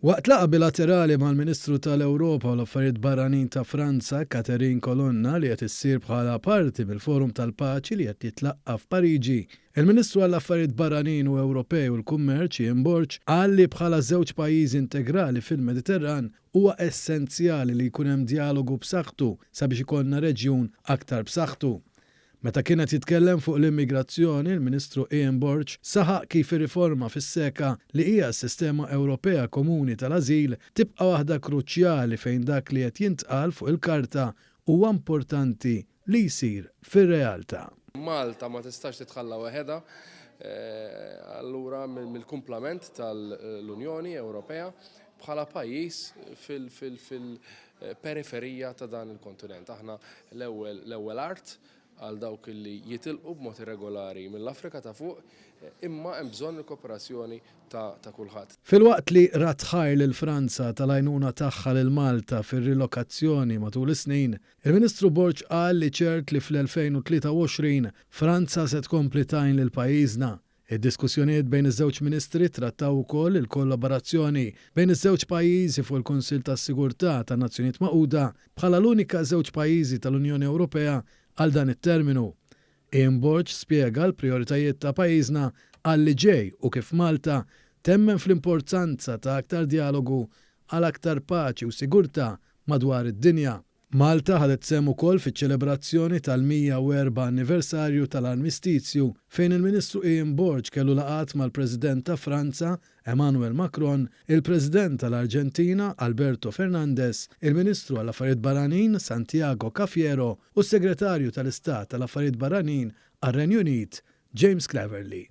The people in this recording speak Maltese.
Waqt laqa bilaterali mal-Ministru tal-Ewropa u l-Affarijiet Barranin ta' Franza, Catherine Colonna, li qed issir bħala parti mill-Forum tal-Paċi li qed jitlaqqa f'Pariġi, il-Ministru għall-Affarijiet Barranin u Ewropej u l-Kummerċ Ian Borg qal li bħala żewġ pajjiżi integrali fil-Mediterran huwa essenzjali li jkun hemm dialogu b'saħħtu sabiex ikollna reġjun aktar b'saħħtu. Meta kienet jitkellem fuq l-immigrazzjoni, il-Ministru Ian Borg saħaq kif ir-riforma fis-seka li hija s-Sistema Ewropea Komuni tal-Ażil tibqa' waħda kruċjali fejn dak li qed jintqal fuq il-karta huwa importanti li jsir fir-realtà. Malta ma tistax titħalla waħedha allura mill-kumplament tal-Unjoni Ewropea bħala pajjiż fil-periferija ta' dan il-kontinent. Aħna l-ewwel art għal dawk li jitilqu b'mod irregolari mill-Afrika ta' fuq, imma hemm bżonn il-kooperazzjoni ta' kulħadd. Filwaqt li ratħajr lil Franza tal-għajnuna tagħha lil Malta fir-rilokazzjoni matul is-snin, il-Ministru Borg qal li ċert li fl-2023 Franza se tkompli tgħin lil pajjiżna. Id-diskussjonijiet bejn iż-żewġ ministri trattaw ukoll il-kollaborazzjoni bejn iż-żewġ pajjiżi fuq il-Kunsill tas-Sigurtà tan-Nazzjonijiet Magħquda bħala l-unika żewġ pajjiżi tal-Unjoni Ewropea għal dan it-terminu. Ian Borg spjega l-prijoritajiet ta' pajjiżna għal li ġej u kif Malta temmen fl-importanza ta' aktar dialogu għal aktar paċi u sigurtà madwar id-dinja. Malta ħadet sehem ukoll fiċ-ċelebrazzjoni tal-104 anniversarju tal-Armistizju fejn il-Ministru Ian Borg kellu laqat mal-President ta' Franza, Emmanuel Macron, il-President tal-Arġentina, Alberto Fernandez, il-Ministru għall-Affarijiet Barranin, Santiago Cafiero, u s-Segretarju tal-Istat tal-Affarijiet Barranin għar-Renju Unit, James Cleverly.